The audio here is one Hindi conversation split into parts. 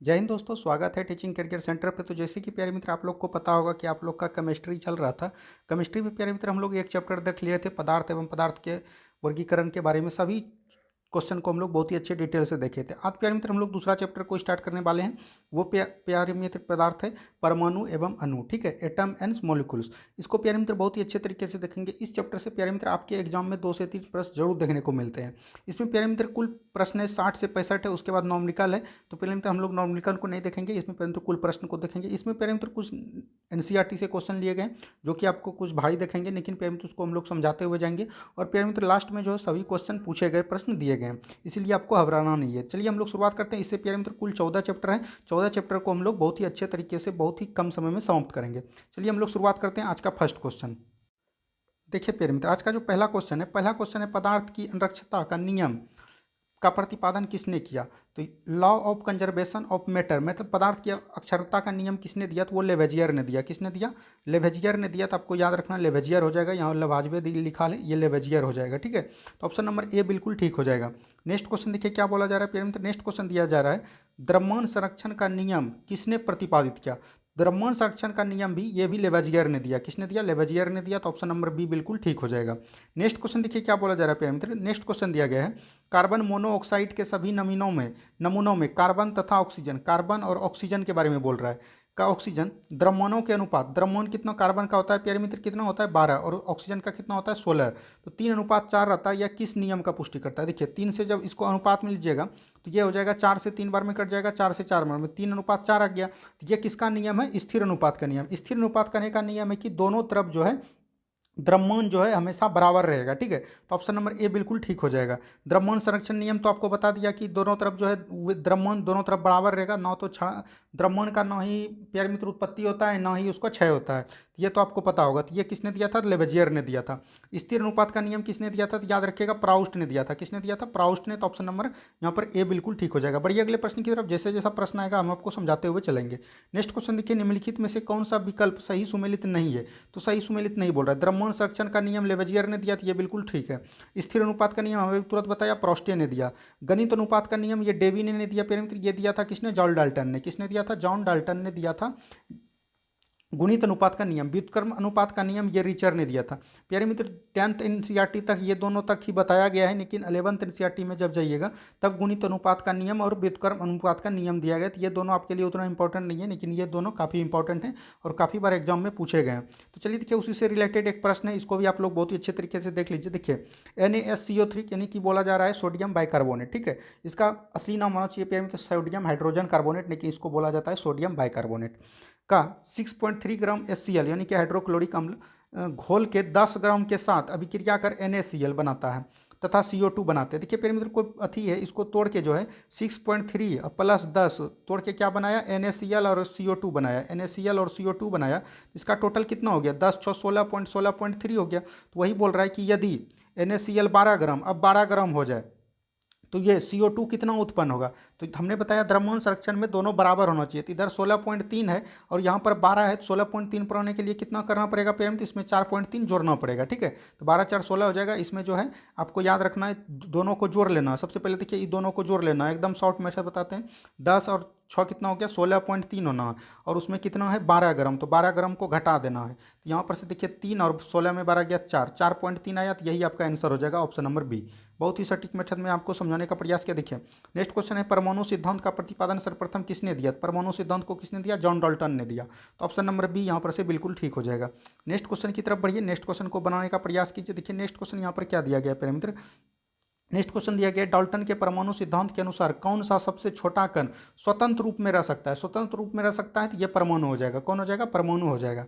जय हिंद दोस्तों, स्वागत है टीचिंग करियर सेंटर पे। तो जैसे कि प्यारे मित्र, आप लोग को पता होगा कि आप लोग का केमिस्ट्री चल रहा था। केमिस्ट्री में प्यारे मित्र हम लोग एक चैप्टर देख लिए थे, पदार्थ एवं पदार्थ के वर्गीकरण के बारे में। सभी क्वेश्चन को हम लोग बहुत ही अच्छे डिटेल से देखे थे। आज प्यारे मित्र हम लोग दूसरा चैप्टर को स्टार्ट करने वाले हैं। वो प्यारे मित्र पदार्थ है परमाणु एवं अणु, ठीक है, एटम एंड मॉलिक्यूल्स। इसको प्यारे मित्र बहुत ही अच्छे तरीके से देखेंगे। इस चैप्टर से प्यारे मित्र आपके एग्जाम में 2 से 3 प्रश्न जरूर देखने को मिलते हैं। इसमें प्यारे मित्र कुल प्रश्न है 60 से 65 है, उसके बाद नॉमिकल है। तो प्यारे मित्र हम लोग नॉमिकल को नहीं देखेंगे, इसमें प्यारे मित्र कुल प्रश्न को देखेंगे। इसमें प्यारे मित्र कुछ एनसीईआरटी से क्वेश्चन लिए गए जो कि आपको कुछ भारी देखेंगे, लेकिन प्यारे मित्र उसको हम लोग समझाते हुए जाएंगे। और प्यारे मित्र लास्ट में जो है सभी क्वेश्चन पूछे गए, प्रश्न दिए गए हैं, इसीलिए आपको घबराना नहीं है। चलिए हम लोग शुरुआत करते हैं। इससे प्यारे मित्र कुल 14 चैप्टर हैं। 14 चैप्टर को हम लोग बहुत ही अच्छे तरीके से बहुत ही कम समय में समाप्त करेंगे। चलिए हम लोग शुरुआत करते हैं। आज का फर्स्ट क्वेश्चन देखिए प्यारे मित्र, आज का जो पहला क्वेश्चन है पदार्थ की अनरक्षता का नियम का प्रतिपादन किसने किया। तो law of conservation of matter, मतलब पदार्थ की अक्षरता का नियम किसने दिया, तो वो लेवेजियर ने दिया। किसने दिया? लेवेजियर ने दिया। तो आपको याद रखना लेवेजियर हो जाएगा, यहाँ लेवाजवे लिखा है, ये लेवेजियर हो जाएगा, ठीक है। तो ऑप्शन नंबर ए बिल्कुल ठीक हो जाएगा। नेक्स्ट क्वेश्चन देखिए क्या बोला जा रहा है प्यारे मित्र। नेक्स्ट क्वेश्चन दिया जा रहा है द्रव्यमान संरक्षण का नियम किसने प्रतिपादित किया। द्रव्यमान संरक्षण का नियम भी ये भी लेवेजियर ने दिया। किसने दिया? लेवेजियर ने दिया। तो ऑप्शन नंबर बी बिल्कुल ठीक हो जाएगा। नेक्स्ट क्वेश्चन देखिए क्या बोला जा रहा है प्यारे मित्र। नेक्स्ट क्वेश्चन दिया गया है कार्बन मोनोऑक्साइड के सभी नमूनों में कार्बन तथा ऑक्सीजन, कार्बन और ऑक्सीजन के बारे में बोल रहा है। का ऑक्सीजन द्रव्यमानों के अनुपात, द्रव्यमान कितना कार्बन का होता है प्यारे मित्र, कितना होता है 12, और ऑक्सीजन का कितना होता है 16। तो 3:4 रहता है। यह किस नियम का पुष्टि करता है? देखिए 3 से जब इसको अनुपात में लीजिएगा तो ये हो जाएगा 4 से 3 बार में कट जाएगा, 4 से 4 बार में 3:4 आ गया। तो ये किसका नियम है? स्थिर अनुपात का नियम। स्थिर अनुपात करने का नियम है कि दोनों तरफ जो है द्रव्यमान जो है हमेशा बराबर रहेगा, ठीक है। तो ऑप्शन नंबर ए बिल्कुल ठीक हो जाएगा। द्रव्यमान संरक्षण नियम तो आपको बता दिया कि दोनों तरफ जो है द्रव्यमान दोनों तरफ बराबर रहेगा। ना तो द्रव्यमान का ना ही प्यारे मित्र उत्पत्ति होता है, ना ही उसका क्षय होता है। ये तो आपको पता होगा। तो ये किसने दिया था? लेवेजियर ने दिया था। स्थिर अनुपात का नियम किसने दिया था? तो याद रखिएगा प्राउस्ट ने दिया था। किसने दिया था? प्राउस्ट ने। तो ऑप्शन नंबर यहाँ पर ए बिल्कुल ठीक हो जाएगा। बढ़िए अगले प्रश्न की तरफ। जैसे जैसा प्रश्न आएगा हम आपको समझाते हुए चलेंगे। नेक्स्ट क्वेश्चन देखिए निम्नलिखित में से कौन सा विकल्प सही सुमेलित नहीं है। तो सही सुमेलित नहीं बोल रहा है। द्रव्यमान संरक्षण का नियम लेवेजियर ने दिया था, ये बिल्कुल ठीक है। स्थिर अनुपात का नियम हमें तुरंत बताया, प्रोस्टे ने दिया। गणित अनुपात का नियम ये डेवी ने दिया प्यारे मित्र। ये दिया था किसने? जॉन डाल्टन ने। किसने दिया था? जॉन डाल्टन ने दिया था। गुणित अनुपात का नियम, व्युत्क्रम अनुपात का नियम ये रिचर ने दिया था। प्यारे मित्र 10th एनसीईआरटी तक ये दोनों तक ही बताया गया है, लेकिन 11th एनसीईआरटी में जब जाइएगा तब गुणित अनुपात का नियम और व्युत्क्रम अनुपात का नियम दिया गया। तो ये दोनों आपके लिए उतना इंपॉर्टेंट नहीं है, लेकिन ये दोनों काफ़ी इंपॉर्टेंट हैं और काफ़ी बार एग्जाम में पूछे गए हैं। तो चलिए देखिए उसी से रिलेटेड एक प्रश्न है, इसको भी आप लोग बहुत ही अच्छे तरीके से देख लीजिए। देखिए NaSCO3 यानी कि बोला जा रहा है सोडियम बाइकार्बोनेट, ठीक है। इसका असली नाम होना चाहिए प्यारे मित्र सोडियम हाइड्रोजन कार्बोनेट, लेकिन इसको बोला जाता है सोडियम बाइकार्बोनेट का 6.3 ग्राम HCl यानी कि हाइड्रोक्लोरिक अम्ल घोल के 10 ग्राम के साथ अभिक्रिया कर NaCl बनाता है तथा CO2 बनाते हैं। देखिए प्यारे मित्र कोई अथी है, इसको तोड़ के जो है 6.3 प्लस 10 तोड़ के क्या बनाया? NaCl और CO2 बनाया। NaCl और CO2 बनाया। इसका टोटल कितना हो गया? 10 6 16.3 हो गया। तो वही बोल रहा है कि यदि NaCl 12 ग्राम अब 12 ग्राम हो जाए तो ये CO2 कितना उत्पन्न होगा। तो हमने बताया द्रव्यमान संरक्षण में दोनों बराबर होना चाहिए। तो इधर 16.3 है और यहाँ पर 12 है। तो 16.3 पर होने के लिए कितना करना पड़ेगा पेरेंट? तो इसमें 4.3 जोड़ना पड़ेगा, ठीक है। तो 12 4 16 हो जाएगा। इसमें जो है आपको याद रखना है दोनों को जोड़ लेना है। सबसे पहले देखिए दोनों को जोड़ लेना है, एकदम शॉर्ट मेथड बताते हैं। 10 और 6 कितना हो गया? 16.3 होना है और उसमें कितना है? 12 ग्राम। तो 12 ग्राम को घटा देना है। तो यहाँ पर से देखिए 3 और 16 में 12 गया 4, 4.3 आया। तो यही आपका आंसर हो जाएगा ऑप्शन नंबर बी। बहुत ही सटीक मेथड में आपको समझाने का प्रयास किया। देखिए नेक्स्ट क्वेश्चन है परमाणु सिद्धांत का प्रतिपादन सर्वप्रथम किसने दिया। परमाणु सिद्धांत को किसने दिया? जॉन डाल्टन ने दिया। तो ऑप्शन नंबर बी यहाँ पर से बिल्कुल ठीक हो जाएगा। नेक्स्ट क्वेश्चन की तरफ बढ़िए। नेक्स्ट क्वेश्चन को बनाने का प्रयास कीजिए। देखिए नेक्स्ट क्वेश्चन यहाँ पर क्या दिया गया प्यारे मित्र। नेक्स्ट क्वेश्चन दिया गया डाल्टन के परमाणु सिद्धांत के अनुसार कौन सा सबसे छोटा कण स्वतंत्र रूप में रह सकता है। स्वतंत्र रूप में रह सकता है तो ये परमाणु हो जाएगा। कौन हो जाएगा? परमाणु हो जाएगा।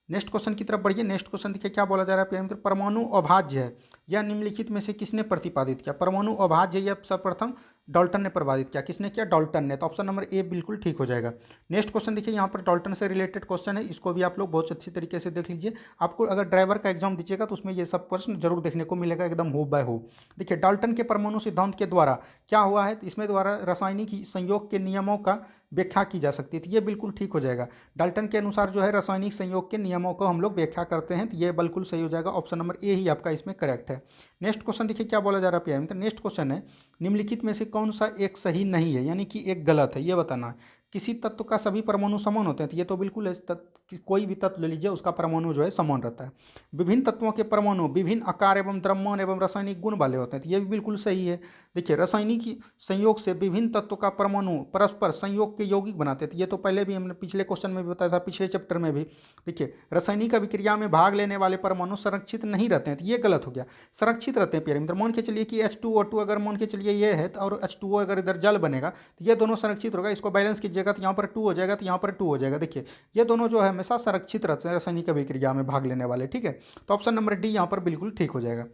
नेक्स्ट क्वेश्चन की तरफ बढ़िए। नेक्स्ट क्वेश्चन देखिए क्या बोला जा रहा है प्यारे मित्र। परमाणु अभाज्य है यह निम्नलिखित में से किसने प्रतिपादित किया। परमाणु अभाज्य यह सर्वप्रथम डाल्टन ने प्रतिपादित किया। किसने किया? डाल्टन ने। तो ऑप्शन नंबर ए बिल्कुल ठीक हो जाएगा। नेक्स्ट क्वेश्चन देखिए यहाँ पर डाल्टन से रिलेटेड क्वेश्चन है, इसको भी आप लोग बहुत अच्छी तरीके से देख लीजिए। आपको अगर ड्राइवर का एग्जाम दीजिएगा तो उसमें ये सब प्रश्न जरूर देखने को मिलेगा, एकदम हो बाय हो। देखिए डाल्टन के परमाणु सिद्धांत के द्वारा क्या हुआ है। इसमें द्वारा रासायनिक संयोग के नियमों का व्याख्या की जा सकती है, तो ये बिल्कुल ठीक हो जाएगा। डाल्टन के अनुसार जो है रासायनिक संयोग के नियमों को हम लोग व्याख्या करते हैं, तो ये बिल्कुल सही हो जाएगा। ऑप्शन नंबर ए ही आपका इसमें करेक्ट है। नेक्स्ट क्वेश्चन देखिए क्या बोला जा रहा है प्यारे मित्र। नेक्स्ट क्वेश्चन है, निम्नलिखित में से कौन सा एक सही नहीं है, यानी कि एक गलत है, ये बताना है। किसी तत्व का सभी परमाणु समान होते हैं, तो ये तो बिल्कुल है। कोई भी तत्व ले लीजिए, उसका परमाणु जो है समान रहता है। विभिन्न तत्वों के परमाणु विभिन्न आकार एवं द्रव्यमान एवं रासायनिक गुण वाले होते हैं, तो ये भी बिल्कुल सही है। देखिए, रासायनिक संयोग से विभिन्न तत्वों का परमाणु परस्पर संयोग के यौगिक बनाते हैं, तो ये तो पहले भी हमने पिछले क्वेश्चन में भी बताया था, पिछले चैप्टर में भी। देखिए, रासायनिक अभिक्रिया में भाग लेने वाले परमाणु संरक्षित नहीं रहते हैं, तो ये गलत हो गया। संरक्षित रहते हैं प्यारे मित्र। मान के चलिए कि H2O2 अगर मान के चलिए ये है, और H2O अगर इधर जल बनेगा, तो ये दोनों संरक्षित होगा। इसको बैलेंस कीजिएगा तो यहाँ पर 2 हो जाएगा, तो यहाँ पर 2 हो जाएगा। देखिए, ये दोनों जो है हमेशा संरक्षित रहते हैं रासायनिक अभिक्रिया में भाग लेने वाले, ठीक है। तो ऑप्शन नंबर डी यहाँ पर बिल्कुल ठीक हो जाएगा।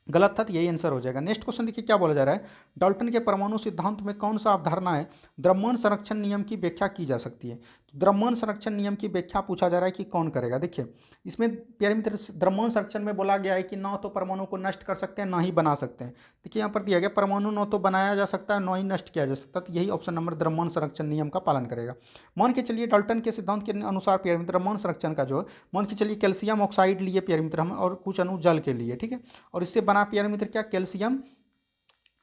गलत था तो यही आंसर हो जाएगा। नेक्स्ट क्वेश्चन देखिए क्या बोला जा रहा है। डाल्टन के परमाणु सिद्धांत में कौन सा अवधारणा है द्रव्यमान संरक्षण नियम की व्याख्या की जा सकती है। तो द्रव्यमान संरक्षण नियम की व्याख्या पूछा जा रहा है कि कौन करेगा। देखिए, इसमें प्यारे मित्र द्रव्यमान संरक्षण में बोला गया है कि ना तो परमाणु को नष्ट कर सकते हैं, ना ही बना सकते हैं। देखिए, यहाँ पर दिया गया परमाणु न तो बनाया जा सकता है, ना ही नष्ट किया जा सकता है, तो यही ऑप्शन नंबर द्रव्यमान संरक्षण नियम का पालन करेगा। मान के चलिए डाल्टन के सिद्धांत के अनुसार प्यारे मित्र द्रव्यमान संरक्षण का जो है, मान के चलिए कैल्शियम ऑक्साइड लिए प्यारे मित्र हम, और कुछ अणु जल के लिए, ठीक है। और इससे बना प्यारे मित्र क्या, कैल्शियम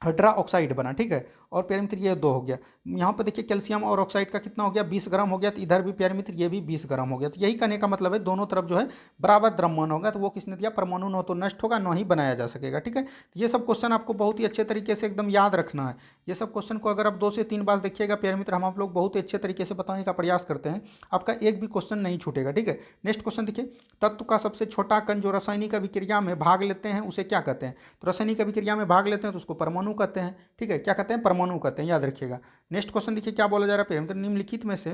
हाइड्रा ऑक्साइड बना, ठीक है। और प्यारे मित्र ये 2 हो गया। यहाँ पर देखिए कैल्शियम और ऑक्साइड का कितना हो गया, 20 ग्राम हो गया। तो इधर भी प्यारे मित्र ये भी 20 ग्राम हो गया। तो यही कहने का मतलब है दोनों तरफ जो है बराबर द्रव्यमान होगा। तो वो किसने दिया, परमाणु न तो नष्ट होगा, न ही बनाया जा सकेगा, ठीक है। तो ये सब क्वेश्चन आपको बहुत ही अच्छे तरीके से एकदम याद रखना है। ये सब क्वेश्चन को अगर आप 2 से 3 बार देखिएगा प्यारे मित्र, हम आप लोग बहुत ही अच्छे तरीके से बताने का प्रयास करते हैं, आपका एक भी क्वेश्चन नहीं छूटेगा, ठीक है। नेक्स्ट क्वेश्चन देखिए, तत्व का सबसे छोटा कण जो रासायनिक अभिक्रिया में भाग लेते हैं उसे क्या कहते हैं। तो रासायनिक अभिक्रिया में भाग लेते हैं तो उसको परमाणु कहते हैं, ठीक है। क्या कहते हैं, परमाणु कहते हैं, याद रखिएगा। नेक्स्ट क्वेश्चन देखिए क्या बोला जा रहा है, निम्नलिखित में से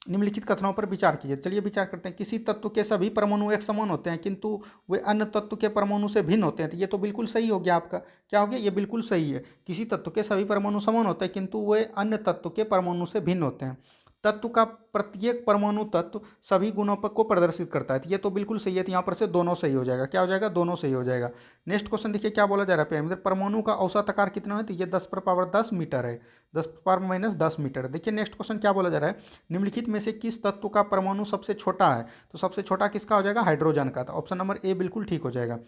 निम्नलिखित कथनों पर विचार कीजिए। चलिए विचार करते हैं। किसी तत्व के सभी परमाणु एक समान होते हैं किंतु वे अन्य तत्व के परमाणु से भिन्न होते हैं, तो ये तो बिल्कुल सही हो गया आपका। क्या हो गया, ये बिल्कुल सही है। किसी तत्व के सभी परमाणु समान होते हैं किंतु वे अन्य तत्व के परमाणु से भिन्न होते हैं। तत्व का प्रत्येक परमाणु तत्व सभी गुणों पर को प्रदर्शित करता है, तो ये तो बिल्कुल सही है। तो यहाँ पर से दोनों सही हो जाएगा। क्या हो जाएगा, दोनों सही हो जाएगा। नेक्स्ट क्वेश्चन देखिए क्या बोला जा रहा है प्यारे मित्र, परमाणु का औसत आकार कितना है। तो ये 10⁻10 मीटर है, 10⁻−10 मीटर। देखिए नेक्स्ट क्वेश्चन क्या बोला जा रहा है, निम्नलिखित में से किस तत्व का परमाणु सबसे छोटा है। तो सबसे छोटा किसका हो जाएगा, हाइड्रोजन का। तो ऑप्शन नंबर ए बिल्कुल ठीक हो जाएगा।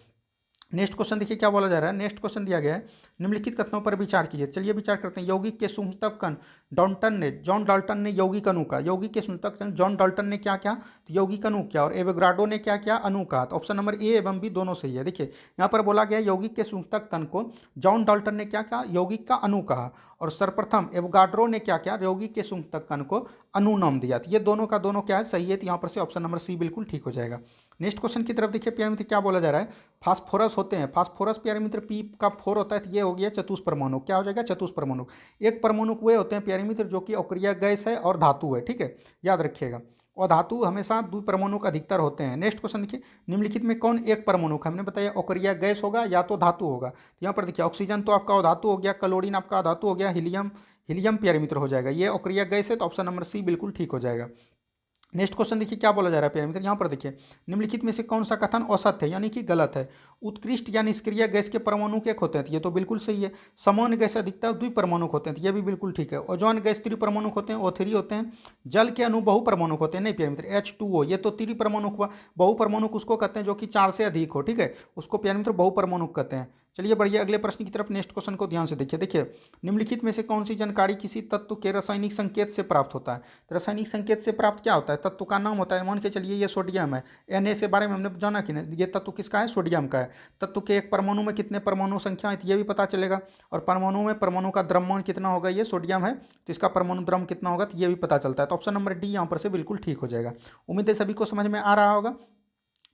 नेक्स्ट क्वेश्चन देखिए क्या बोला जा रहा है। नेक्स्ट क्वेश्चन दिया गया है, निम्नलिखित कथनों पर विचार कीजिए। चलिए विचार करते हैं। यौगिक के सूक्ष्मतम कण जॉन डाल्टन ने यौगिक अणु का, यौगिक के सूक्ष्मतम कण जॉन डाल्टन ने क्या क्या, तो यौगिक अणु क्या, और एवोगाड्रो ने क्या क्या, अणु का। तो ऑप्शन नंबर ए एवं बी दोनों सही है। देखिए यहाँ पर बोला गया यौगिक के सूक्ष्मतम कण को जॉन डाल्टन ने क्या क्या, यौगिक का अणु कहा, और सर्वप्रथम एवोगाड्रो ने क्या क्या, यौगिक के सूक्ष्मतम कण को अणु नाम दिया। तो ये दोनों का दोनों क्या है, सही है। तो यहाँ पर से ऑप्शन नंबर सी बिल्कुल ठीक हो जाएगा। नेक्स्ट क्वेश्चन की तरफ देखिए प्यारे मित्र क्या बोला जा रहा है, फास्फोरस होते हैं। फास्फोरस प्यारे मित्र पी का 4 होता है, तो ये हो गया चतुष्परमाणु। क्या हो जाएगा, चतुष्परमाणु। एक परमाणु वे होते हैं प्यारे मित्र जो कि अक्रिय गैस है और धातु है, ठीक है, याद रखिएगा। और धातु हमेशा द्विपरमाणु का अधिकतर होते हैं। नेक्स्ट क्वेश्चन देखिए, निम्नलिखित में कौन एक परमाणु का, हमने बताया अक्रिय गैस होगा या तो धातु होगा। तो यहाँ पर देखिए ऑक्सीजन तो आपका धातु हो गया, क्लोरीन आपका धातु हो गया, हीलियम प्यारे मित्र हो जाएगा। ये अक्रिय गैस है, तो ऑप्शन नंबर सी बिल्कुल ठीक हो जाएगा। नेक्स्ट क्वेश्चन देखिए क्या बोला जा रहा है प्यारे मित्र, यहाँ पर देखिए निम्नलिखित में से कौन सा कथन औसत है, यानी कि गलत है। उत्कृष्ट या निष्क्रिय गैस के परमाणु के होते हैं, तो ये तो बिल्कुल सही है। सामान्य गैस अधिकतर द्विपरमाणु होते हैं, तो ये भी बिल्कुल ठीक है। ओजोन गैस त्रिपरमाणु होते हैं, O3 होते हैं। जल के अणु बहुपरमाणु होते हैं, नहीं प्यारे मित्र H2O, ये तो त्रिपरमाणु हुआ। बहुपरमाणु उसको कहते हैं जो कि 4 से अधिक हो, ठीक है, उसको प्यारे मित्र बहुपरमाणु कहते हैं। चलिए बढ़िए अगले प्रश्न की तरफ। नेक्स्ट क्वेश्चन को ध्यान से देखिए। देखिए निम्नलिखित में से कौन सी जानकारी किसी तत्व के रासायनिक संकेत से प्राप्त होता है। तो रासायनिक संकेत से प्राप्त क्या होता है, तत्व का नाम होता है। मान के चलिए ये सोडियम है, Na से बारे में हमने जाना कि नहीं, ये तत्व किसका है, सोडियम का है। तत्व के एक परमाणु में कितने परमाणु संख्या है, ये भी पता चलेगा। और परमाणु में परमाणु का द्रव्यमान कितना होगा, ये सोडियम है, तो इसका परमाणु द्रव्य कितना होगा, तो ये भी पता चलता है। तो ऑप्शन नंबर डी यहाँ पर से बिल्कुल ठीक हो जाएगा। उम्मीद है सभी को समझ में आ रहा होगा।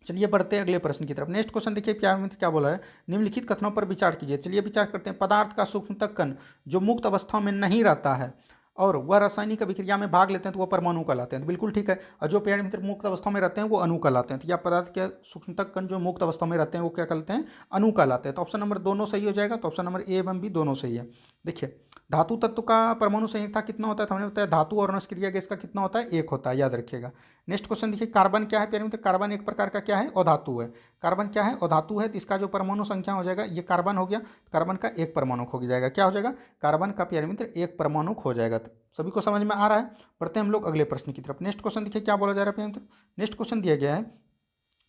चलिए बढ़ते हैं अगले प्रश्न की तरफ। नेक्स्ट क्वेश्चन देखिए प्यारे मित्र क्या बोला है, निम्नलिखित कथनों पर विचार कीजिए। चलिए विचार करते हैं। पदार्थ का सूक्ष्मतम कण जो मुक्त अवस्था में नहीं रहता है और वह रासायनिक अभिक्रिया में भाग लेते हैं तो वो परमाणु कहलाते हैं, तो बिल्कुल ठीक है। और जो प्यारे मित्र मुक्त अवस्था में रहते हैं वो अणु कहलाते हैं। तो यह पदार्थ के सूक्ष्मतम कण जो मुक्त अवस्था में रहते हैं वो क्या कहलाते हैं, अणु कहलाते हैं। तो ऑप्शन नंबर दोनों सही हो जाएगा। तो ऑप्शन नंबर ए एवं बी दोनों सही है। देखिए धातु तत्व का परमाणु संयुक्ता कितना होता है, तो हमने बताया धातु और निष्क्रिय गैस का कितना होता है, एक होता है, याद रखिएगा। नेक्स्ट क्वेश्चन देखिए, कार्बन क्या है प्यारे मित्र, कार्बन एक प्रकार का क्या है, अधातु है। कार्बन क्या है, अधातु है, तो इसका जो परमाणु संख्या हो जाएगा, ये कार्बन हो गया, कार्बन का एक परमाणु हो जाएगा, क्या हो जाएगा, कार्बन का प्यारे मित्र एक परमाणु हो जाएगा। तो सभी को समझ में आ रहा है। बढ़ते हैं हम लोग अगले प्रश्न की तरफ। नेक्स्ट क्वेश्चन देखिए क्या बोला जा रहा है प्यारे मित्र। नेक्स्ट क्वेश्चन दिया गया है,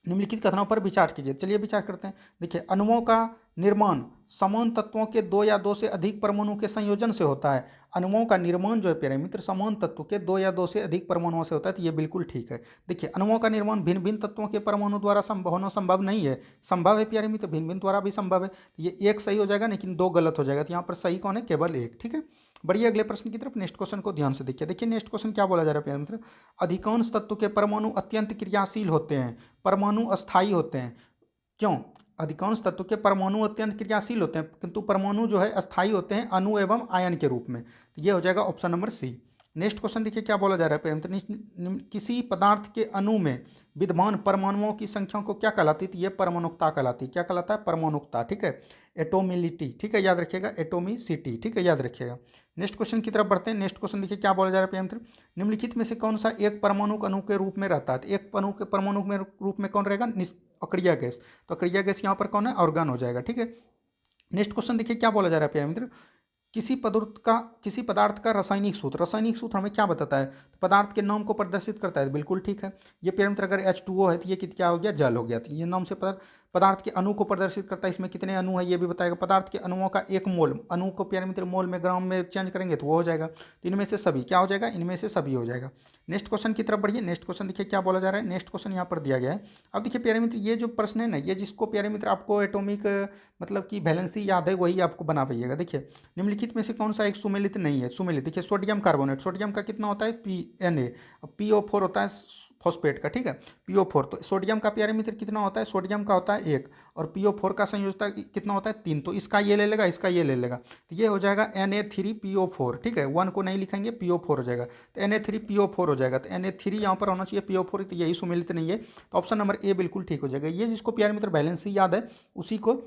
निम्नलिखित कथनों पर विचार कीजिए। चलिए विचार करते हैं। देखिए, अणुओं का निर्माण समान तत्वों के दो या दो से अधिक परमाणु के संयोजन से होता है। अणुओं का निर्माण जो है प्यारे मित्र समान तत्व के दो या दो से अधिक परमाणुओं से होता है, तो ये बिल्कुल ठीक है। देखिए, अणुओं का निर्माण भिन्न भिन्न तत्वों के परमाणु द्वारा होना संभव नहीं है। संभव है प्यारे मित्र, भिन्न भिन्न द्वारा भी संभव है। तो ये एक सही हो जाएगा, लेकिन दो गलत हो जाएगा। तो यहाँ पर सही कौन है, केवल एक। ठीक है, बढ़िए अगले प्रश्न की तरफ। नेक्स्ट क्वेश्चन को ध्यान से देखिए। देखिए नेक्स्ट क्वेश्चन क्या बोला जा रहा है प्यारे मित्र, अधिकांश तत्व के परमाणु अत्यंत क्रियाशील होते हैं, परमाणु अस्थायी होते हैं। क्यों, अधिकांश तत्व के परमाणु अत्यंत क्रियाशील होते हैं, किंतु परमाणु जो है अस्थायी होते हैं, अणु एवं आयन के रूप में। तो ये हो जाएगा option number C. Next question देखिए क्या बोला जा रहा है प्यारे मित्र, किसी पदार्थ के अणु में विद्यमान परमाणुओं की संख्या को क्या कहलाती है, तो ये परमाणुकता कहलाती है। क्या कहलाता है, परमाणुकता। ठीक है, एटोमिलिटी, ठीक है, याद रखिएगा, एटोमिसिटी, ठीक है, याद रखिएगा। नेक्स्ट क्वेश्चन की तरफ बढ़ते हैं। नेक्स्ट क्वेश्चन देखिए क्या बोला जा रहा है प्यारे मित्र, निम्नलिखित में से कौन सा एक परमाणु अणु के रूप में रहता है। तो एक अणु के परमाणु में रूप में कौन रहेगा, अक्रिय गैस। तो अक्रिय गैस यहाँ पर कौन है, ऑर्गन हो जाएगा। ठीक है, नेक्स्ट क्वेश्चन देखिए क्या बोला जा रहा है प्यारे मित्र, किसी पदार्थ का रासायनिक सूत्र, रासायनिक सूत्र हमें क्या बताता है, तो पदार्थ के नाम को प्रदर्शित करता है। बिल्कुल ठीक है, ये प्यारे मित्र अगर H2O है तो ये क्या हो गया, जल हो गया। तो ये नाम से पदार्थ के अणु को प्रदर्शित करता है। इसमें कितने अणु है ये भी बताएगा। पदार्थ के अणुओं का एक मोल, अणु को प्यारे मित्र मोल में ग्राम में चेंज करेंगे तो वो हो जाएगा। तो इनमें से सभी क्या हो जाएगा, इनमें से सभी हो जाएगा। नेक्स्ट क्वेश्चन की तरफ बढ़िए। नेक्स्ट क्वेश्चन देखिए क्या बोला जा रहा है। नेक्स्ट क्वेश्चन यहाँ पर दिया गया है। अब देखिए प्यारे मित्र, ये जो प्रश्न है ना, ये जिसको प्यारे मित्र आपको एटॉमिक मतलब कि वैलेंसी याद है, वही आपको बना पाइएगा। देखिए, निम्नलिखित में से कौन सा एक सुमेलित नहीं है। सुमेलित देखिए, सोडियम कार्बोनेट, सोडियम का कितना होता है, Na, PO4 होता है फॉस्फेट का। ठीक है, PO4, तो सोडियम का प्यारे मित्र कितना होता है, सोडियम का होता है 1, और PO4 का संयोजकता कितना होता है, 3। तो इसका ये ले लेगा, इसका ये ले लेगा, तो ये हो जाएगा Na3PO4। ठीक है, 1 को नहीं लिखेंगे, PO4 हो जाएगा, तो Na3PO4 हो जाएगा। तो Na3 यहाँ पर होना चाहिए, PO4 तो यही सुमेलित नहीं है। तो ऑप्शन नंबर ए बिल्कुल ठीक हो जाएगा। ये जिसको प्यारे मित्र बैलेंसी याद है, उसी को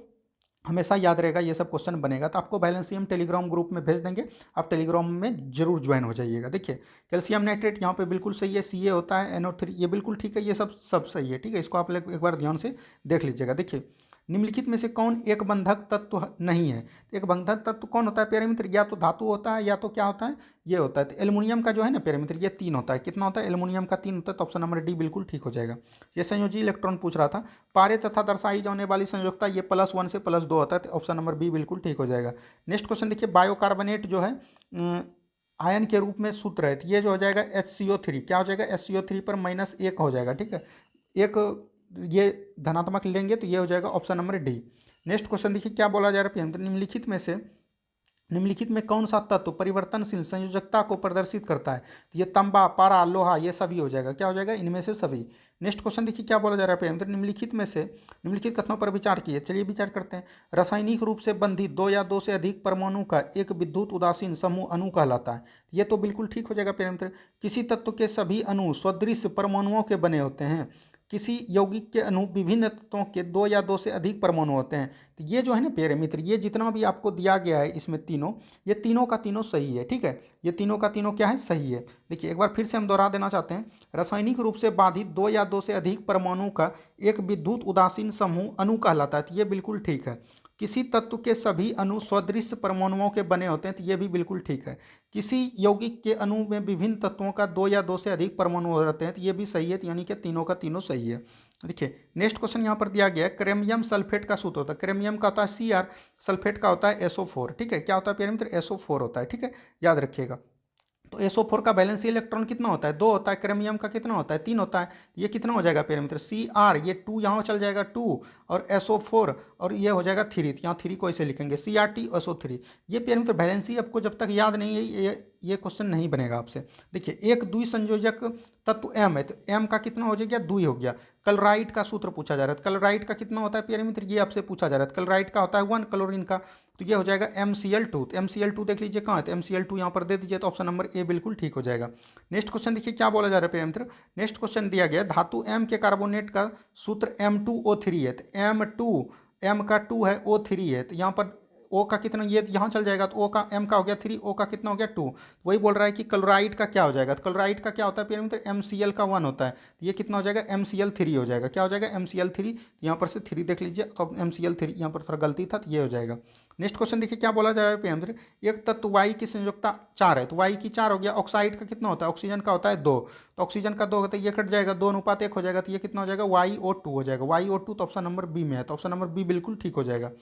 हमेशा याद रहेगा, ये सब क्वेश्चन बनेगा। तो आपको बैलेंसी हम टेलीग्राम ग्रुप में भेज देंगे, आप टेलीग्राम में जरूर ज्वाइन हो जाइएगा। देखिए, कैल्शियम नाइट्रेट यहाँ पे बिल्कुल सही है, Ca होता है, NO3, ये बिल्कुल ठीक है, ये सब सही है। ठीक है, इसको आप एक बार ध्यान से देख लीजिएगा। देखिए, निम्नलिखित में से कौन एक बंधक तत्व नहीं है। एक बंधक तत्व कौन होता है प्यारे मित्र, या तो धातु होता है, या तो क्या होता है, ये होता है। तो एल्युमिनियम का जो है ना प्यारे मित्र, ये 3 होता है। कितना होता है, एल्युमिनियम का 3 होता है। तो ऑप्शन नंबर डी बिल्कुल ठीक हो जाएगा। ये संयोजी इलेक्ट्रॉन पूछ रहा था। पारे तथा दर्शाई जाने वाली संयोजकता ये +1 से +2 होता है। तो ऑप्शन नंबर बी बिल्कुल ठीक हो जाएगा। नेक्स्ट क्वेश्चन देखिए, बायोकार्बोनेट जो है आयन के रूप में सूत्र है, तो ये जो हो जाएगा HCO3, क्या हो जाएगा, HCO3 पर -1 हो जाएगा। ठीक है, एक ये धनात्मक लेंगे तो ये हो जाएगा option number D. Next question देखिए क्या बोला जा रहा है, निम्नलिखित में कौन सा तत्व परिवर्तनशील संयोजकता को प्रदर्शित करता है। तो ये तांबा, पारा, लोहा, ये सभी हो जाएगा। क्या हो जाएगा, इनमें से सभी। नेक्स्ट क्वेश्चन देखिए क्या बोला जा रहा है, निम्नलिखित कथनों पर विचार कीजिए। चलिए विचार करते हैं। रासायनिक रूप से बंधित दो या दो से अधिक परमाणु का एक विद्युत उदासीन समूह अणु कहलाता है। ये तो बिल्कुल ठीक हो जाएगा प्यारे मित्र। किसी तत्व के सभी अणु सदृश परमाणुओं के बने होते हैं। किसी यौगिक के अणु विभिन्न तत्वों के दो या दो से अधिक परमाणु होते हैं। तो ये जो है ना प्यारे मित्र, ये जितना भी आपको दिया गया है इसमें तीनों, ये तीनों का तीनों सही है। ठीक है, ये तीनों का तीनों क्या है, सही है। देखिए एक बार फिर से हम दोहरा देना चाहते हैं। रासायनिक रूप से बाधित दो या दो से अधिक परमाणु का एक विद्युत उदासीन समूह अणु कहलाता है। तो ये बिल्कुल ठीक है। किसी तत्व के सभी अणु सदृश परमाणुओं के बने होते हैं। तो ये भी बिल्कुल ठीक है। किसी यौगिक के अणु में विभिन्न तत्वों का दो या दो से अधिक परमाणु रहते हैं। तो ये भी सही है, यानी कि तीनों का तीनों सही है। देखिए नेक्स्ट क्वेश्चन यहाँ पर दिया गया है, क्रेमियम सल्फेट का सूत्र होता है। क्रेमियम का होता है Cr, सल्फेट का होता है SO4। ठीक है, क्या होता है प्यारे मित्र, SO4 होता है। ठीक है, याद रखिएगा। तो SO4 का बैलेंसी इलेक्ट्रॉन कितना होता है, 2 होता है। क्रेमियम का कितना होता है, 3 होता है। ये कितना हो जाएगा प्यारे मित्र, Cr, ये 2 यहाँ चल जाएगा 2, और SO4, और ये हो जाएगा 3। यहाँ 3 को ऐसे लिखेंगे, Crt SO3। ये प्यारे मित्र बैलेंसी आपको जब तक याद नहीं है, ये क्वेश्चन नहीं बनेगा आपसे। देखिए एक द्विसंयोजक तत्व M है, तो M का कितना हो जाएगा, 2 हो गया। क्लोराइड का सूत्र पूछा जा रहा है। क्लोराइड का कितना होता है प्यारे मित्र, ये आपसे पूछा जा रहा है। क्लोराइड का होता है 1, क्लोरीन का, तो ये हो जाएगा MCl2। तो MCl2 देख लीजिए कहाँ है, तो MCl2 यहाँ पर दे दीजिए। तो ऑप्शन नंबर ए बिल्कुल ठीक हो जाएगा। नेक्स्ट क्वेश्चन देखिए क्या बोला जा रहा है प्यारे मित्र। नेक्स्ट क्वेश्चन दिया गया, धातु M के कार्बोनेट का सूत्र M2O3 है। तो M का 2 है, O3 है, तो यहाँ पर ओ का कितना, ये यहाँ चल जाएगा तो ओ का m का हो गया 3, ओ का कितना हो गया 2। वही बोल रहा है कि क्लोराइड का क्या हो जाएगा, तो क्लोराइड का क्या होता है प्यारे मित्र, MCl का 1 होता है, तो ये कितना हो जाएगा MCl3 हो जाएगा। क्या हो जाएगा MCl3, यहाँ पर से 3 देख लीजिए, तो MCl3 यहाँ पर थोड़ा गलती था, तो ये हो जाएगा। नेक्स्ट क्वेश्चन देखिए क्या बोला जा रहा है प्यारे मित्र, एक तत्व वाई की संयोजकता 4 है, तो वाई की 4 हो गया। ऑक्साइड का कितना होता है, ऑक्सीजन का होता है 2, तो ऑक्सीजन का 2 होता है, ये कट जाएगा, 2:1 हो जाएगा, तो ये कितना हो जाएगा YO2 हो जाएगा। YO2 तो ऑप्शन नंबर बी में है, तो ऑप्शन नंबर बी बिल्कुल ठीक हो जाएगा।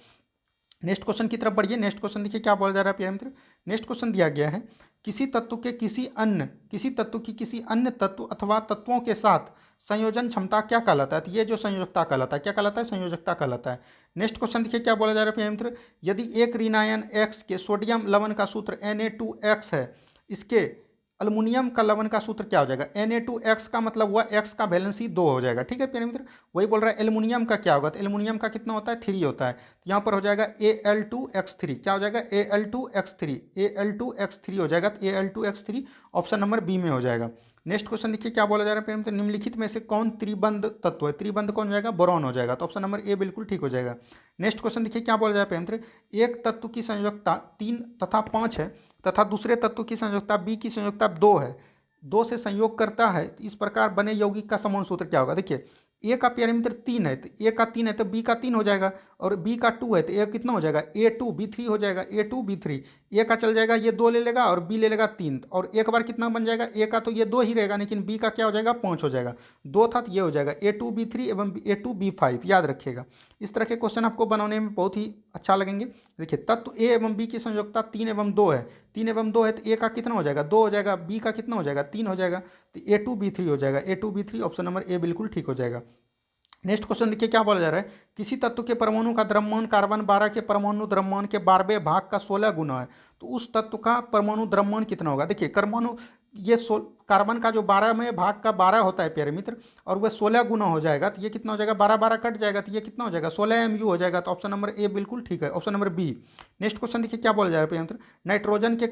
नेक्स्ट क्वेश्चन की तरफ बढ़िए। नेक्स्ट क्वेश्चन देखिए क्या बोला जा रहा है प्यारे मित्र। नेक्स्ट क्वेश्चन दिया गया है, किसी तत्व के किसी तत्व की किसी अन्य तत्व अथवा तत्वों के साथ संयोजन क्षमता क्या कहलाता है, तो ये जो संयोजकता कहलाता है, क्या कहलाता है, संयोजकता कहलाता है। नेक्स्ट क्वेश्चन देखिए क्या बोला जा रहा है प्यारे मित्र, यदि एक ऋणायन X के सोडियम लवण का सूत्र Na2X है, इसके अल्युमिनियम का लवण का सूत्र क्या हो जाएगा, Na2X का मतलब हुआ X का वैलेंसी 2 हो जाएगा। ठीक है प्यारे मित्र, वही बोल रहा है एल्युमिनियम का क्या होगा, तो एल्युमिनियम का कितना होता है 3 होता है, तो यहाँ पर हो जाएगा Al2X3। क्या हो जाएगा Al2X3 हो जाएगा, तो Al2X3 ऑप्शन नंबर बी में हो जाएगा। नेक्स्ट क्वेश्चन देखिए क्या बोला जा रहा है प्यारे मित्र, निम्नलिखित में से कौन त्रिबंध तत्व है, त्रिबंध कौन हो जाएगा, बोरॉन हो जाएगा, तो ऑप्शन नंबर ए बिल्कुल ठीक हो जाएगा। नेक्स्ट क्वेश्चन देखिए क्या बोला जा रहा है प्यारे मित्र, एक तत्व की संयोजकता 3 तथा 5 है तथा दूसरे तत्व की संयोजकता बी की संयोजकता 2 है, 2 से संयोग करता है, तो इस प्रकार बने यौगिक का समूह सूत्र क्या होगा। देखिए ए का प्यारे मित्र 3 है, तो ए का 3 है तो बी का 3 हो जाएगा, और बी का 2 है तो ए कितना हो जाएगा A2B3 हो जाएगा, A2B3। ए का चल जाएगा, ये 2 ले लेगा और बी ले लेगा 3, और एक बार कितना बन जाएगा, ए का तो ये 2 ही रहेगा, लेकिन बी का क्या हो जाएगा 5 हो जाएगा, 2 था तो ये हो जाएगा A2B3 एवं A2B5, याद रखिएगा। इस तरह के क्वेश्चन आपको बनाने में बहुत ही अच्छा लगेंगे। देखिए तत्व ए एवं बी की संयोजकता 3 एवं 2 है, 3 एवं 2 है तो ए का कितना हो जाएगा 2 हो जाएगा, बी का कितना हो जाएगा 3 हो जाएगा, तो A2B3 हो जाएगा, A2B3 ऑप्शन नंबर ए बिल्कुल ठीक हो जाएगा। नेक्स्ट क्वेश्चन देखिए क्या बोला जा रहा है, किसी तत्व के परमाणु का द्रव्यमान कार्बन 12 के परमाणु द्रव्यमान के 12वें भाग का 16 गुना है, तो उस तत्व का परमाणु द्रव्यमान कितना होगा। देखिए परमाणु ये कार्बन का जो 12वें भाग का 12 होता है प्यारे मित्र, और वह 16 गुना हो जाएगा, तो ये कितना हो जाएगा 12 कट जाएगा, तो ये कितना हो जाएगा 16 MU हो जाएगा, तो ऑप्शन नंबर ए बिल्कुल ठीक है, option number B. Next question देखिए क्या बोला जा रहा है प्यारे मित्र, नाइट्रोजन के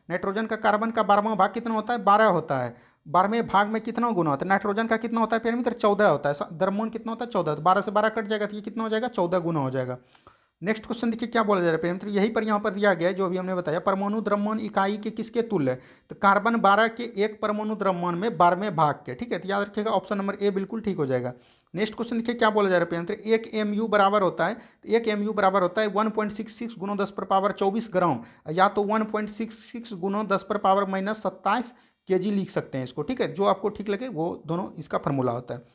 नाइट्रोजन का कार्बन का 12वां भाग कितना होता है 12 होता है, 12वें भाग में कितना गुना होता है, नाइट्रोजन का कितना होता है प्यारे मित्र 14 होता है, द्रव्यमान कितना होता है 14, तो 12 से 12 कट जाएगा, तो ये कितना हो जाएगा 14 गुना हो जाएगा। नेक्स्ट क्वेश्चन देखिए क्या बोला जा रहा है प्यारे मित्र, यही पर यहाँ पर दिया गया है जो अभी हमने बताया, परमाणु द्रव्यमान इकाई के किसके तुल्य है, तो कार्बन 12 के एक परमाणु द्रव्यमान में 12वें भाग के। ठीक है, तो याद रखिएगा ऑप्शन नंबर ए बिल्कुल ठीक हो जाएगा। नेक्स्ट क्वेश्चन देखिए क्या बोला जा रहा है प्यारे मित्र, एक MU बराबर होता है, तो एक MU बराबर होता है 1.66 गुणा 10⁻24 ग्राम, या तो 1.66 गुणा 10⁻−27 kg लिख सकते हैं इसको। ठीक है, जो आपको ठीक लगे वो दोनों इसका फॉर्मूला होता है।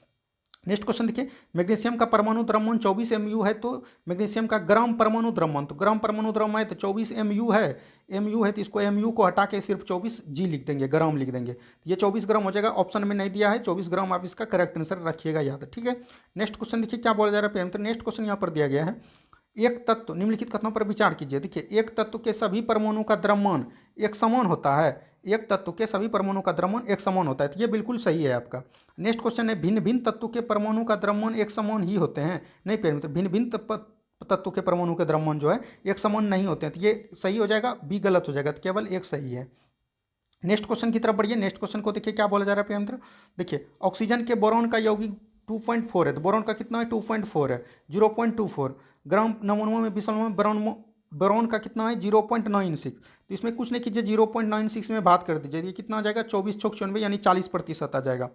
नेक्स्ट क्वेश्चन देखिए, मैग्नीशियम का परमाणु द्रव्यमान 24 MU है, तो मैग्नीशियम का ग्राम परमाणु द्रव्यमान, तो ग्राम परमाणु द्रव्यमान है तो 24 MU है, तो इसको MU को हटा के सिर्फ 24 G लिख देंगे, ग्राम लिख देंगे, ये 24 ग्राम हो जाएगा। ऑप्शन में नहीं दिया है 24 ग्राम, आप इसका करेक्ट आंसर रखिएगा याद। ठीक है, नेक्स्ट क्वेश्चन देखिए क्या बोला जा रहा है, नेक्स्ट क्वेश्चन यहाँ पर दिया गया है, एक तत्व निम्नलिखित कथनों पर विचार कीजिए। देखिए एक तत्व के सभी परमाणु का द्रव्यमान एक समान होता है, एक तत्व के सभी परमाणु का द्रव्यमान एक समान होता है, तो ये बिल्कुल सही है आपका। नेक्स्ट क्वेश्चन है, भिन्न भिन्न तत्व के परमाणु का द्रव्यमान एक समान ही होते हैं, नहीं प्यारे मित्र, भिन्न भिन्न तत्व के परमाणु के द्रव्यमान जो है एक समान नहीं होते हैं, तो ये सही हो जाएगा, बी गलत हो जाएगा, तो केवल एक सही है। नेक्स्ट क्वेश्चन की तरफ बढ़िए। नेक्स्ट क्वेश्चन को देखिए क्या बोला जा रहा है प्यारे मित्र, देखिए ऑक्सीजन के बोरॉन का यौगिक 2.4 है, तो बोरॉन का कितना है 2.4 है, 0.24 ग्राम नमूनों में विषम में बोरॉन का कितना है 0.96, तो इसमें कुछ नहीं कीजिए 0.96 में बात कर दीजिए, ये कितना आ जाएगा 24×94 यानी 40% आ जाएगा,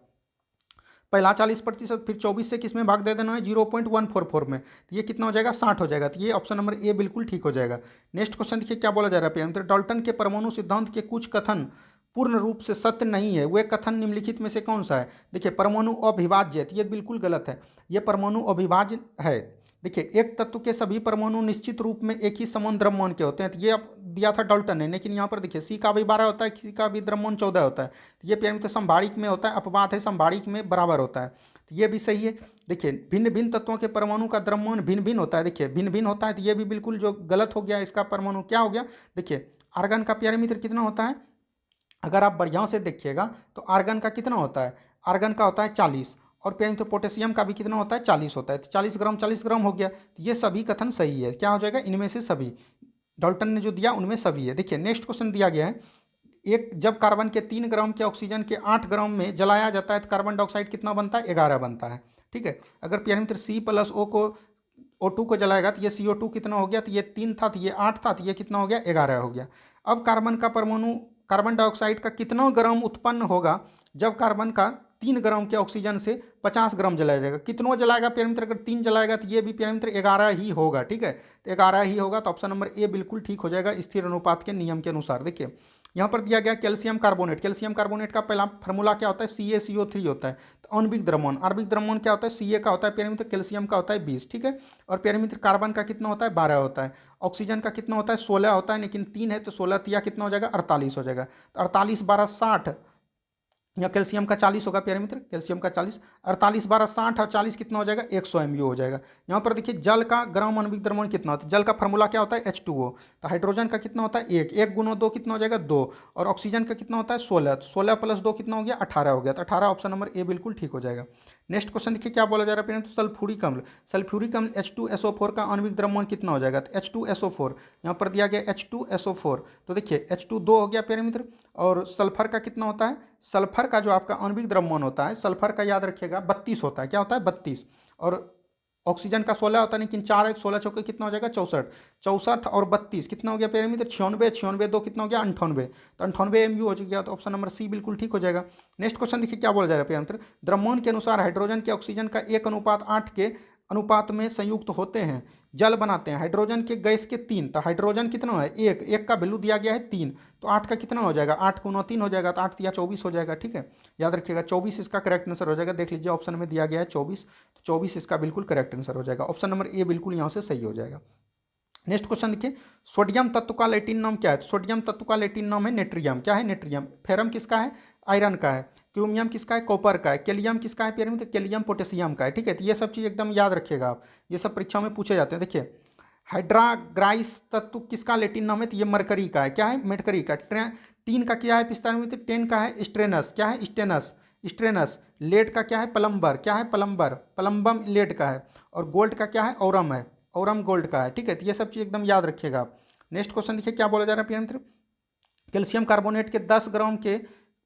पहला 40%, फिर 24 से किस में भाग दे देना है 0.144 में, तो ये कितना हो जाएगा 60 हो जाएगा, तो ये ऑप्शन नंबर ए बिल्कुल ठीक हो जाएगा। नेक्स्ट क्वेश्चन देखिए क्या बोला जा रहा है प्यारे मित्र, डाल्टन के परमाणु सिद्धांत के कुछ कथन पूर्ण रूप से सत्य नहीं है, वे कथन निम्नलिखित में से कौन सा है। देखिए परमाणु अविभाज्य है, तो ये बिल्कुल गलत है, ये परमाणु अविभाज्य है। देखिए एक तत्व के सभी परमाणु निश्चित रूप में एक ही समान द्रव्यमान के होते हैं, तो ये दिया था डाल्टन ने, लेकिन यहाँ पर देखिए सी का भी 12 होता है, सी का भी द्रव्यमान 14 होता है, तो ये प्यारे मित्र संभारिक में होता है, अपवाद है संभारिक में बराबर होता है, तो ये भी सही है। देखिए भिन्न भिन्न तत्वों के परमाणु का द्रव्यमान भिन्न भिन्न होता है, देखिए भिन्न भिन्न होता है, तो ये भी बिल्कुल जो गलत हो गया, इसका परमाणु क्या हो गया। देखिए आर्गन का प्यारे मित्र कितना होता है, अगर आप बढ़िया से देखिएगा तो आर्गन का कितना होता है, आर्गन का होता है 40, और प्यारे मित्र पोटेशियम का भी कितना होता है 40 होता है, तो 40 ग्राम हो गया, तो ये सभी कथन सही है, क्या हो जाएगा इनमें से सभी, डाल्टन ने जो दिया उनमें सभी है। देखिए नेक्स्ट क्वेश्चन दिया गया है, एक जब कार्बन के 3 ग्राम के ऑक्सीजन के 8 ग्राम में जलाया जाता है तो कार्बन डाइऑक्साइड कितना बनता है 11 बनता है। ठीक है, अगर प्यारे मित्र C+O को O2 को जलाएगा तो ये CO2 कितना हो गया, तो ये 3 था, तो ये 8 था, तो ये कितना हो गया, 11 हो गया। अब कार्बन का परमाणु, कार्बन डाइऑक्साइड का कितना ग्राम उत्पन्न होगा जब कार्बन का 3 ग्राम के ऑक्सीजन से 50 ग्राम जलाया जाएगा। कितनों जलाएगा प्यारे मित्र, अगर 3 जलाएगा तो ये भी प्यारे मित्र 11 ही होगा। ठीक है, तो 11 ही होगा, तो ऑप्शन नंबर ए बिल्कुल ठीक हो जाएगा स्थिर अनुपात के नियम के अनुसार। देखिए यहाँ पर दिया गया कैल्शियम कार्बोनेट। कैल्शियम कार्बोनेट का पहला फार्मूला क्या होता है, CaCO3 होता है। तो आणविक द्रव्यमान, आणविक द्रव्यमान क्या होता है, Ca का होता है प्यारे मित्र, कैल्शियम का होता है 20। ठीक है, और प्यारे मित्र कार्बन का कितना होता है, 12 होता है। ऑक्सीजन का कितना होता है, 16 होता है, लेकिन 3 है तो 16 तिया कितना हो जाएगा, 48 हो जाएगा। तो 48 12 60, या कैल्शियम का 40 होगा प्यारे मित्र, कैल्शियम का 40, 48 12 60 और 40 कितना हो जाएगा, 100 MU हो जाएगा। यहाँ पर देखिए जल का ग्राम आणविक द्रव्यमान कितना होता है, जल का फार्मूला क्या होता है, H2O। तो हाइड्रोजन का कितना होता है, 1 गुना 2 कितना हो जाएगा, 2, और ऑक्सीजन का कितना होता है, 16। 16 + 2 कितना हो गया, 18 हो गया। तो 18 ऑप्शन नंबर ए बिल्कुल ठीक हो जाएगा। नेक्स्ट क्वेश्चन देखिए क्या बोला जा रहा है प्यारे मित्र, सल्फ्यूरिक अम्ल। सल्फ्यूरिक अम्ल H2SO4 का आणविक द्रव्यमान कितना हो जाएगा, तो H2SO4 यहाँ पर दिया गया H2SO4। तो देखिए H2 2 हो गया प्यारे मित्र, और सल्फर का कितना होता है, सल्फर का जो आपका आणविक द्रव्यमान होता है, सल्फर का याद रखिएगा 32 होता है। क्या होता है, 32। और ऑक्सीजन का 16 होता है, लेकिन 4 है, 16 चौके कितना हो जाएगा, 64। 64 और 32 कितना हो गया प्यारे मित्र, 96। 96 2 कितना हो गया, 98। तो 98 MU हो गया। तो ऑप्शन नंबर सी बिल्कुल ठीक हो जाएगा। नेक्स्ट क्वेश्चन देखिए क्या बोला जा रहा है प्यारे मित्र, द्रव्यमान के अनुसार हाइड्रोजन के ऑक्सीजन का 1:8 के अनुपात में संयुक्त होते हैं, जल बनाते हैं। हाइड्रोजन के गैस के 3, तो हाइड्रोजन कितना है, 1 का वैल्यू दिया गया है 3, तो 8 का कितना हो जाएगा, 8 गुना 3 हो जाएगा, तो 8 या 24 हो जाएगा। ठीक है, याद रखिएगा 24 इसका करेक्ट आंसर हो जाएगा। देख लीजिए ऑप्शन में दिया गया है 24, तो 24 इसका बिल्कुल करेक्ट आंसर हो जाएगा। ऑप्शन नंबर ए बिल्कुल यहाँ से सही हो जाएगा। नेक्स्ट क्वेश्चन देखिए, सोडियम तत्व का लैटिन नाम क्या है, सोडियम तत्व का लैटिन नाम है नेट्रियम। क्या है, नेट्रियम। फेरम किसका है, आयरन का है। क्रोमियम किसका है, कॉपर का है। कैलियम किसका है प्यारे मित्र, कैलियम पोटेशियम का है। ठीक है, तो ये सब चीज़ एकदम याद रखिएगा आप, ये सब परीक्षा में पूछे जाते हैं। देखिए हाइड्राग्राइस तत्व किसका लैटिन नाम है, तो ये मरकरी का है। क्या है, मरकरी का। टीन का क्या है पिस्तान मित्र, टेन का है स्ट्रेनस। क्या है, स्टेनस, स्ट्रेनस। लेड का क्या है, प्लम्बर। क्या है, प्लम्बर, प्लम्बम लेड का है। और गोल्ड का क्या है, औरम है, औरम गोल्ड का है। ठीक है, तो ये सब चीज़ एकदम याद रखिएगा आप। नेक्स्ट क्वेश्चन देखिए क्या बोला जा रहा है प्रिय मित्र, कैल्शियम कार्बोनेट के 10 ग्राम के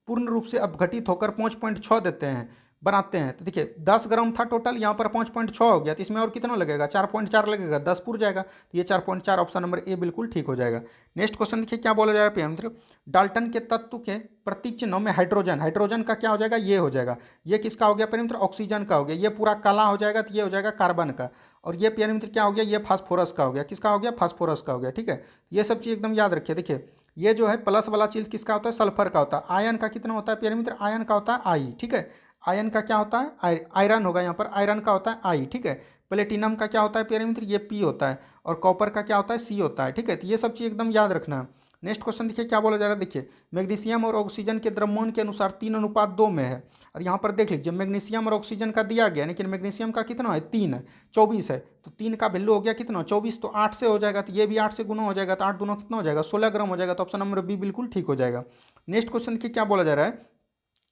पूर्ण रूप से अपघटित होकर 5.6 देते हैं, बनाते हैं। तो देखिए 10 ग्राम था टोटल, यहाँ पर 5.6 हो गया, तो इसमें और कितना लगेगा, 4.4 लगेगा, 10 पूर जाएगा, तो ये 4.4 ऑप्शन नंबर ए बिल्कुल ठीक हो जाएगा। नेक्स्ट क्वेश्चन देखिए क्या बोला जा रहा है मित्र, डाल्टन के तत्व के प्रतीक चिन्हों में हाइड्रोजन, हाइड्रोजन का क्या हो जाएगा, ये हो जाएगा। ये किसका हो गया प्यारे मित्र, ऑक्सीजन का हो गया। ये पूरा काला हो जाएगा तो ये हो जाएगा कार्बन का। और ये प्यारे मित्र क्या हो गया, ये फास्फोरस का हो गया। किसका हो गया, फास्फोरस का हो गया। ठीक है, ये सब चीज़ एकदम याद रखिए। देखिए ये जो है प्लस वाला चीज किसका होता है, सल्फर का होता है। आयन का कितना होता है प्यारे मित्र, आयन का होता है आई। ठीक है, आयन का क्या होता है, आयरन होगा यहाँ पर, आयरन का होता है आई। ठीक है, प्लेटिनम का क्या होता है प्यारे मित्र, ये पी होता है। और कॉपर का क्या होता है, सी होता है। ठीक है, तो ये सब चीज़ एकदम याद रखना है। नेक्स्ट क्वेश्चन देखिए क्या बोला जा रहा है, देखिए मैग्नीशियम और ऑक्सीजन के द्रव्यमान के अनुसार 3:2 में है। और यहाँ पर देख लीजिए मैग्नीशियम और ऑक्सीजन का दिया गया, लेकिन मैग्नीशियम का कितना है, 3 है, 24 है। तो 3 का वैल्यू हो गया कितना, 24, तो 8 से हो जाएगा, तो ये भी 8 से गुना हो जाएगा, तो 8 दूना कितना हो जाएगा, 16 ग्राम हो जाएगा। तो ऑप्शन नंबर बी बिल्कुल ठीक हो जाएगा। नेक्स्ट क्वेश्चन देखिए क्या बोला जा रहा है,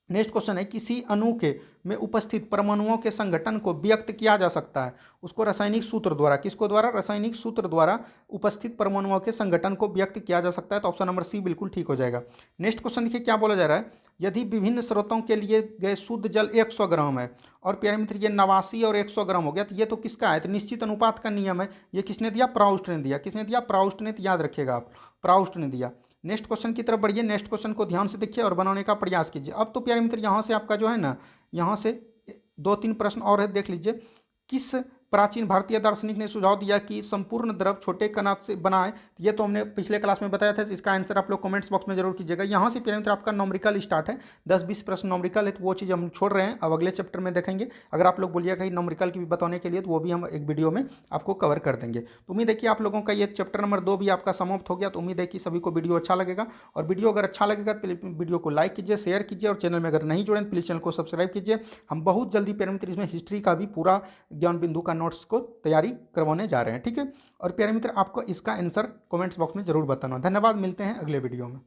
नेक्स्ट क्वेश्चन है किसी अणु के में उपस्थित परमाणुओं के संगठन को व्यक्त किया जा सकता है उसको रासायनिक सूत्र द्वारा। किसको द्वारा, रासायनिक सूत्र द्वारा उपस्थित परमाणुओं के संगठन को व्यक्त किया जा सकता है। तो ऑप्शन नंबर सी बिल्कुल ठीक हो जाएगा। नेक्स्ट क्वेश्चन देखिए क्या बोला जा रहा है, यदि विभिन्न स्रोतों के लिए गए शुद्ध जल 100 ग्राम है और प्यारे मित्र ये 89 और 100 ग्राम हो गया, तो ये तो किसका है, तो निश्चित अनुपात का नियम है। ये किसने दिया, प्राउस्ट ने दिया। किसने दिया, प्राउस्ट ने, तो याद रखिएगा आप, प्राउस्ट ने दिया। नेक्स्ट क्वेश्चन की तरफ बढ़िए, नेक्स्ट क्वेश्चन को ध्यान से देखिए और बनाने का प्रयास कीजिए। अब तो प्यारे मित्र यहाँ से आपका जो है ना, यहाँ से 2-3 प्रश्न और है, देख लीजिए। किस प्राचीन भारतीय दार्शनिक ने सुझाव दिया कि संपूर्ण द्रव छोटे कणाद से बना है, ये तो हमने पिछले क्लास में बताया था। इसका आंसर आप लोग कमेंट्स बॉक्स में जरूर कीजिएगा। यहाँ से प्यारे मित्र आपका नॉमरिकल स्टार्ट है, 10-20 प्रश्न नॉमरिकल है, तो वो चीज़ हम छोड़ रहे हैं, अब अगले चैप्टर में देखेंगे। अगर आप लोग बोलिएगा कि नॉमरिकल की भी बताने के लिए, तो वो भी हम एक वीडियो में आपको कवर कर देंगे। तो उम्मीद है कि आप लोगों का ये चैप्टर नंबर 2 भी आपका समाप्त हो गया। तो उम्मीद है कि सभी को वीडियो अच्छा लगेगा, और वीडियो अगर अच्छा लगेगा तो वीडियो को लाइक कीजिए, शेयर कीजिए, और चैनल में अगर नहीं जुड़े तो प्लीज़ चैनल को सब्सक्राइब कीजिए। हम बहुत जल्दी प्यारे मित्र इसमें हिस्ट्री का भी पूरा ज्ञान बिंदु का नोट्स को तैयारी करवाने जा रहे हैं। ठीक है, और प्यारे मित्र आपको इसका आंसर कमेंट्स बॉक्स में जरूर बताना। धन्यवाद, मिलते हैं अगले वीडियो में।